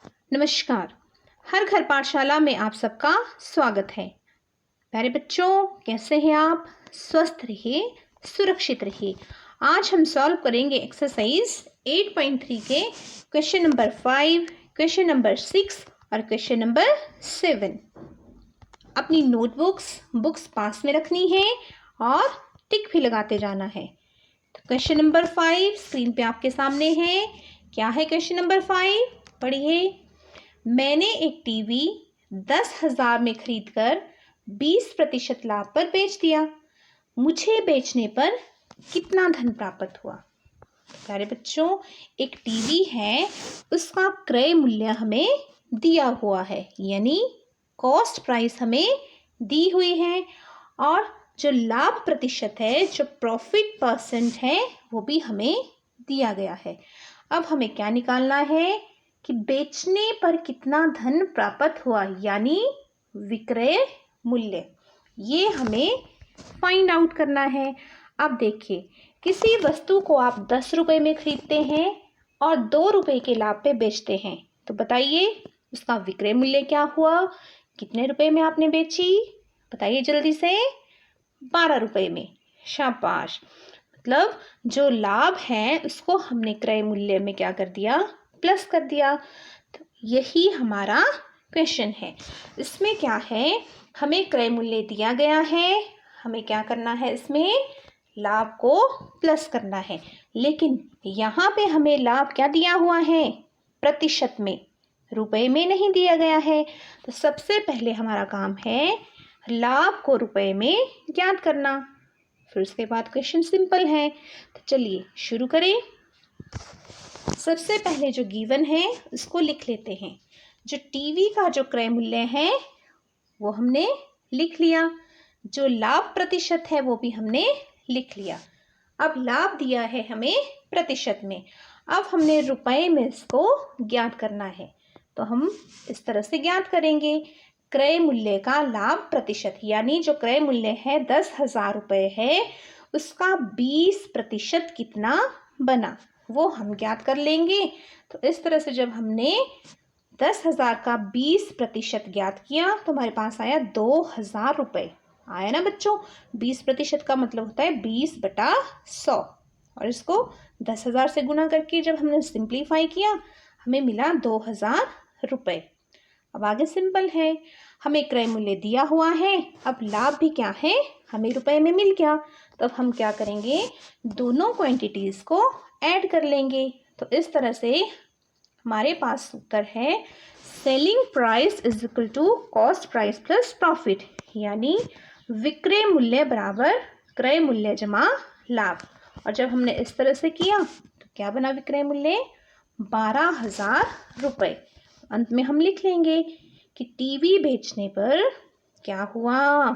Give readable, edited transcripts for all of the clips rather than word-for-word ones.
नमस्कार। हर घर पाठशाला में आप सबका स्वागत है। प्यारे बच्चों, कैसे हैं आप? स्वस्थ रहिए, सुरक्षित रहिए। आज हम सॉल्व करेंगे एक्सरसाइज 8.3 के क्वेश्चन नंबर 5, क्वेश्चन नंबर 6 और क्वेश्चन नंबर 7। अपनी बुक्स पास में रखनी है और टिक भी लगाते जाना है। तो क्वेश्चन नंबर 5 स्क्रीन पे आपके सामने है। क्या है क्वेश्चन नंबर 5? पढ़िए। मैंने एक टीवी 10,000 में खरीदकर 20% लाभ पर बेच दिया। मुझे बेचने पर कितना धन प्राप्त हुआ? प्यारे बच्चों, एक टीवी है, उसका क्रय मूल्य हमें दिया हुआ है, यानी कॉस्ट प्राइस हमें दी हुई है, और जो लाभ प्रतिशत है, जो प्रॉफिट परसेंट है, वो भी हमें दिया गया है। अब हमें क्या निकालना है कि बेचने पर कितना धन प्राप्त हुआ, यानी विक्रय मूल्य। ये हमें फाइंड आउट करना है। अब देखिए, किसी वस्तु को आप 10 रुपए में खरीदते हैं और 2 रुपए के लाभ पे बेचते हैं, तो बताइए उसका विक्रय मूल्य क्या हुआ? कितने रुपए में आपने बेची? बताइए जल्दी से। 12 रुपए में। शाबाश। मतलब जो लाभ है उसको हमने क्रय मूल्य में क्या कर दिया? प्लस कर दिया। तो यही हमारा क्वेश्चन है। इसमें क्या है, हमें क्रय मूल्य दिया गया है, हमें क्या करना है, इसमें लाभ को प्लस करना है। लेकिन यहाँ पे हमें लाभ क्या दिया हुआ है? प्रतिशत में, रुपए में नहीं दिया गया है। तो सबसे पहले हमारा काम है लाभ को रुपए में ज्ञात करना। फिर उसके बाद क्वेश्चन सिंपल है। तो चलिए शुरू करें। सबसे पहले जो गिवन है उसको लिख लेते हैं। जो टीवी का जो क्रय मूल्य है वो हमने लिख लिया। जो लाभ प्रतिशत है वो भी हमने लिख लिया। अब लाभ दिया है हमें प्रतिशत में। अब हमने रुपए में इसको ज्ञात करना है। तो हम इस तरह से ज्ञात करेंगे। क्रय मूल्य का लाभ प्रतिशत, यानी जो क्रय मूल्य है 10,000 रुपये है, उसका 20% कितना बना, वो हम ज्ञात कर लेंगे। तो इस तरह से जब हमने 10,000 का 20% ज्ञात किया तो हमारे पास आया 2,000 रुपये। आया ना बच्चों? 20% का मतलब होता है 20/100, और इसको 10,000 से गुना करके जब हमने सिंप्लीफाई किया हमें मिला 2,000 रुपये। अब आगे सिंपल है, हमें क्रय मूल्य दिया हुआ है, अब लाभ भी क्या है, हमें रुपए में मिल गया। तो अब हम क्या करेंगे, दोनों क्वांटिटीज को ऐड कर लेंगे। तो इस तरह से हमारे पास उत्तर है selling price is equal to cost price plus profit, यानी विक्रय मूल्य बराबर क्रय मूल्य जमा लाभ। और जब हमने इस तरह से किया तो क्या बना विक्रय मूल्य? 12,000 रुपये। अंत में हम लिख लेंगे कि टीवी बेचने पर क्या हुआ,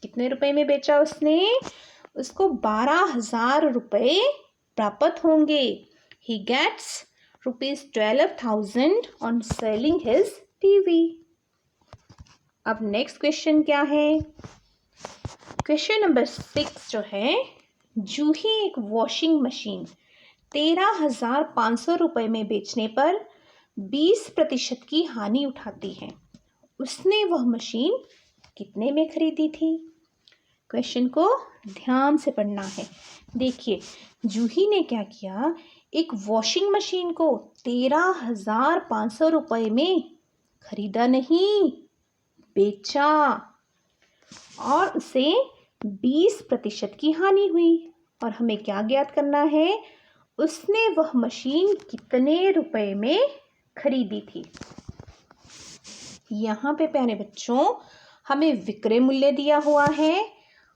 कितने रुपए में बेचा उसने? उसको 12,000 रुपये प्राप्त होंगे। He gets ₹12,000 on selling his TV. अब नेक्स्ट क्वेश्चन क्या है? क्वेश्चन नंबर 6 जो है, जूही एक वॉशिंग मशीन 13,500 रुपये में बेचने पर 20% की हानि उठाती है। उसने वह मशीन कितने में खरीदी थी? क्वेश्चन को ध्यान से पढ़ना है। देखिए, जूही ने क्या किया, एक वॉशिंग मशीन को 13,500 रुपये में खरीदा नहीं, बेचा, और उसे 20% की हानि हुई। और हमें क्या ज्ञात करना है, उसने वह मशीन कितने रुपए में खरीदी थी। यहाँ पे प्यारे बच्चों हमें विक्रय मूल्य दिया हुआ है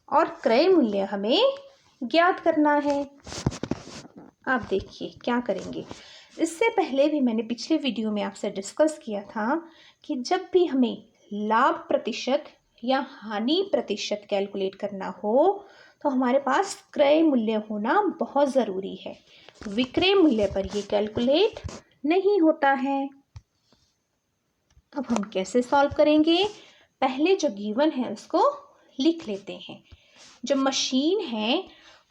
और क्रय मूल्य हमें ज्ञात करना है। आप देखिए क्या करेंगे। इससे पहले भी मैंने पिछले वीडियो में आपसे डिस्कस किया था कि जब भी हमें लाभ प्रतिशत या हानि प्रतिशत कैलकुलेट करना हो तो हमारे पास क्रय मूल्य होना बहुत ज़रूरी है। विक्रय मूल्य पर ये कैलकुलेट नहीं होता है। अब हम कैसे सॉल्व करेंगे? पहले जो गिवन है उसको लिख लेते हैं। जो मशीन है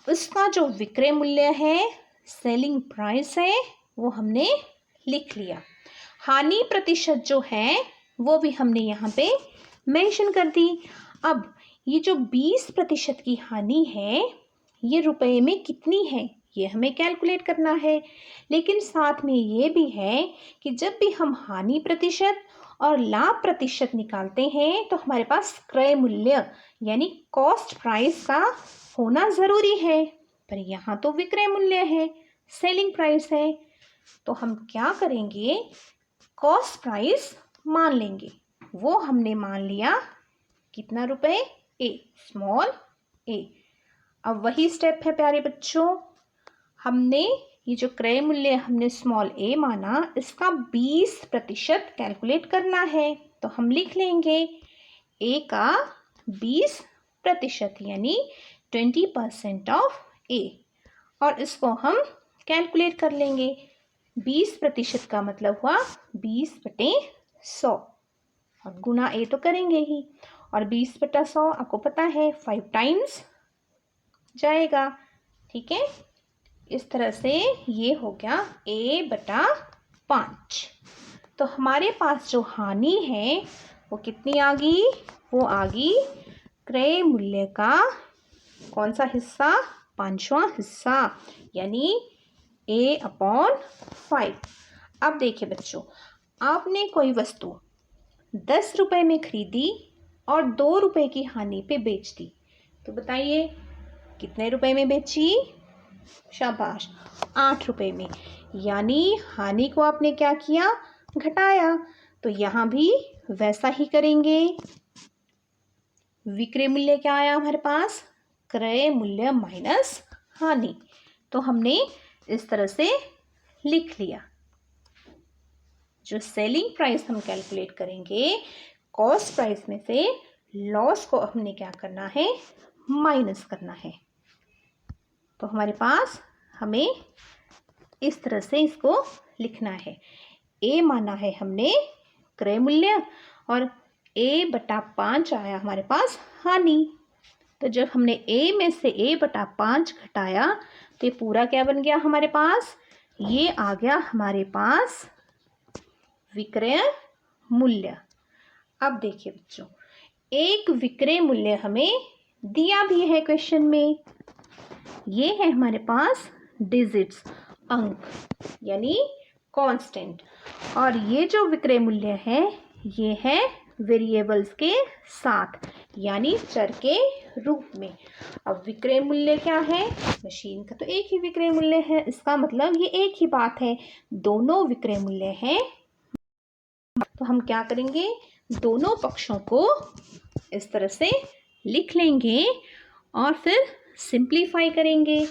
उसका जो विक्रय मूल्य है, सेलिंग प्राइस है, वो हमने लिख लिया। हानि प्रतिशत जो है वो भी हमने यहाँ पे मेंशन कर दी। अब ये जो 20% की हानि है ये रुपए में कितनी है ये हमें कैलकुलेट करना है। लेकिन साथ में ये भी है कि जब भी हम हानि प्रतिशत और लाभ प्रतिशत निकालते हैं तो हमारे पास क्रय मूल्य यानी कॉस्ट प्राइस का होना ज़रूरी है, पर यहाँ तो विक्रय मूल्य है, सेलिंग प्राइस है। तो हम क्या करेंगे, कॉस्ट प्राइस मान लेंगे। वो हमने मान लिया कितना रुपए, ए, स्मॉल ए। अब वही स्टेप है प्यारे बच्चों, हमने ये जो क्रय मूल्य हमने स्मॉल ए माना इसका 20% कैलकुलेट करना है। तो हम लिख लेंगे ए का 20% यानी 20% ऑफ ए, और इसको हम कैलकुलेट कर लेंगे। 20% का मतलब हुआ 20/100 और गुना ए तो करेंगे ही, और 20/100 आपको पता है 5 टाइम्स जाएगा। ठीक है, इस तरह से ये हो गया A/5। तो हमारे पास जो हानि है वो कितनी आ गई, वो आ गई क्रय मूल्य का कौन सा हिस्सा, 5वां हिस्सा, यानी A/5। अब देखिए बच्चों, आपने कोई वस्तु 10 रुपए में खरीदी और 2 रुपए की हानि पे बेच दी, तो बताइए कितने रुपए में बेची, शाबाश, 8 रुपए में। यानी हानि को आपने क्या किया, घटाया। तो यहाँ भी वैसा ही करेंगे। विक्रय मूल्य क्या आया हमारे पास, क्रय मूल्य माइनस हानि। तो हमने इस तरह से लिख लिया। जो सेलिंग प्राइस हम कैलकुलेट करेंगे, कॉस्ट प्राइस में से लॉस को हमने क्या करना है, माइनस करना है। तो हमारे पास हमें इस तरह से इसको लिखना है। ए माना है हमने क्रय मूल्य और A/5 आया हमारे पास हानि। तो जब हमने ए में से A/5 घटाया तो ये पूरा क्या बन गया हमारे पास, ये आ गया हमारे पास विक्रय मूल्य। अब देखिए बच्चों, एक विक्रय मूल्य हमें दिया भी है क्वेश्चन में। ये है हमारे पास डिजिट्स, अंक, यानी कांस्टेंट, और ये जो विक्रय मूल्य है ये है वेरिएबल्स के साथ, यानी चर के रूप में। अब विक्रय मूल्य क्या है, मशीन का तो एक ही विक्रय मूल्य है, इसका मतलब ये एक ही बात है, दोनों विक्रय मूल्य हैं। तो हम क्या करेंगे, दोनों पक्षों को इस तरह से लिख लेंगे और फिर सिंप्लीफाई करेंगे।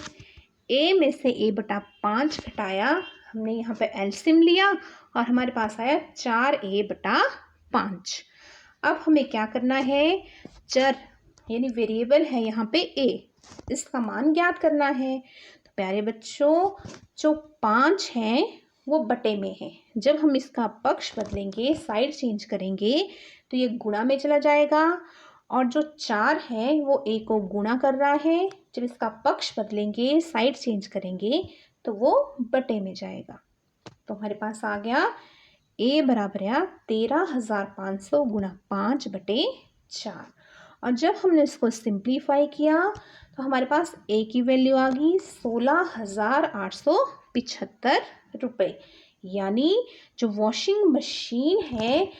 ए में से A/5 घटाया, हमने यहाँ पे एलसीएम लिया और हमारे पास आया 4A/5। अब हमें क्या करना है, चर यानी वेरिएबल है यहाँ पे A, इसका मान ज्ञात करना है। तो प्यारे बच्चों, जो 5 है वो बटे में है, जब हम इसका पक्ष बदलेंगे, साइड चेंज करेंगे तो ये गुणा में चला जाएगा, और जो 4 है वो A को गुणा कर रहा है, जब इसका पक्ष बदलेंगे, साइड चेंज करेंगे तो वो बटे में जाएगा। तो हमारे पास आ गया A बराबर 13,500 गुणा 5/4। और जब हमने इसको सिंप्लीफाई किया तो हमारे पास A की वैल्यू आ गई 16,875 रुपये। यानी जो वॉशिंग मशीन है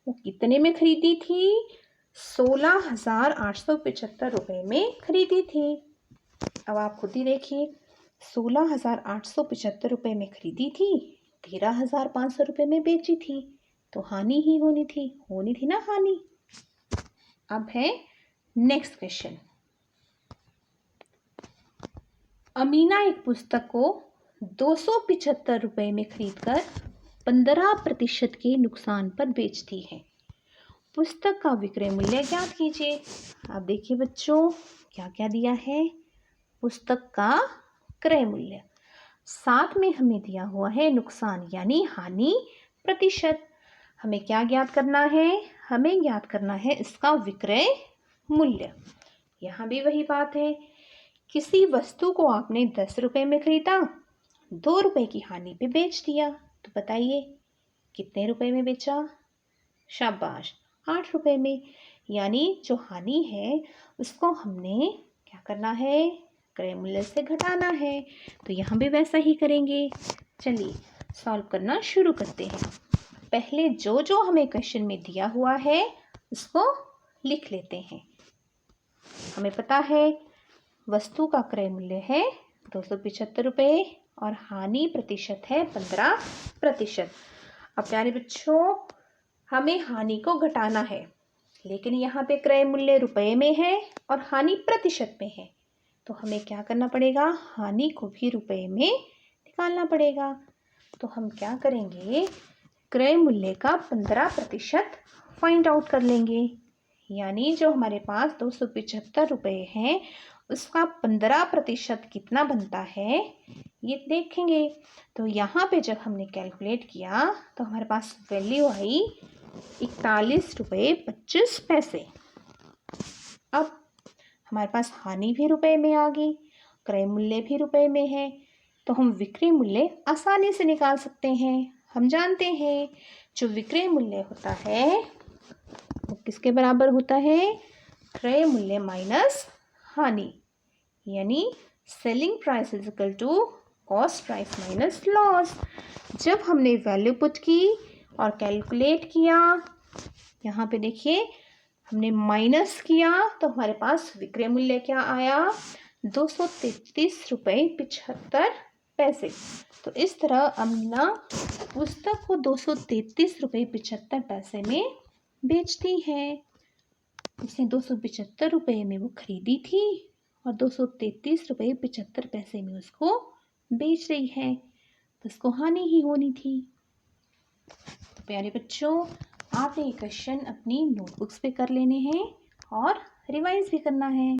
वो कितने में खरीदी थी, 16,875 रुपये में खरीदी थी। अब आप खुद ही देखिए, 16,875 रुपये में खरीदी थी, 13,500 रुपये में बेची थी, तो हानि ही होनी थी ना हानि। अब है नेक्स्ट क्वेश्चन। अमीना एक पुस्तक को 275 रुपये में खरीदकर 15% के नुकसान पर बेचती है। पुस्तक का विक्रय मूल्य ज्ञात कीजिए। अब देखिए बच्चों, क्या क्या दिया है, पुस्तक का क्रय मूल्य, साथ में हमें दिया हुआ है नुकसान यानी हानि प्रतिशत। हमें क्या ज्ञात करना है, हमें ज्ञात करना है इसका विक्रय मूल्य। यहाँ भी वही बात है, किसी वस्तु को आपने 10 रुपये में खरीदा, 2 रुपये की हानि पे बेच दिया, तो बताइए कितने रुपए में बेचा? शाबाश, 8 रुपए में। यानी जो हानि है उसको हमने क्या करना है? क्रय मूल्य से घटाना है। तो यहाँ भी वैसा ही करेंगे। चलिए सॉल्व करना शुरू करते हैं। पहले जो जो हमें क्वेश्चन में दिया हुआ है उसको लिख लेते हैं। हमें पता है वस्तु का क्रय मूल्य है 275 रुपये और हानि प्रतिशत है 15%। अब प्यारे बच्चों, हमें हानि को घटाना है, लेकिन यहाँ पे क्रय मूल्य रुपए में है और हानि प्रतिशत में है। तो हमें क्या करना पड़ेगा? हानि को भी रुपए में निकालना पड़ेगा। तो हम क्या करेंगे? क्रय मूल्य का 15% फाइंड आउट कर लेंगे। यानी जो हमारे पास 275 रुपये हैं उसका 15% कितना बनता है ये देखेंगे। तो यहाँ पे जब हमने कैलकुलेट किया तो हमारे पास वैल्यू आई 41 रुपये 25 पैसे। अब हमारे पास हानि भी रुपए में आ गई, क्रय मूल्य भी रुपए में है, तो हम विक्रय मूल्य आसानी से निकाल सकते हैं। हम जानते हैं जो विक्रय मूल्य होता है वो किसके बराबर होता है? क्रय मूल्य माइनस हानि। यानी selling price is equal to cost price minus loss. जब हमने वैल्यू पुट की और कैलकुलेट किया, यहाँ पे देखिए हमने माइनस किया तो हमारे पास विक्रय मूल्य क्या आया? 233 रुपये 75 पैसे। तो इस तरह अमीना पुस्तक को 233 रुपये 75 पैसे में बेचती है। उसने 275 रुपये में वो खरीदी थी और 233 रुपये 75 पैसे में उसको बेच रही है, तो उसको हानि ही होनी थी। तो प्यारे बच्चों, आपने ये क्वेश्चन अपनी नोटबुक्स पे कर लेने हैं और रिवाइज भी करना है।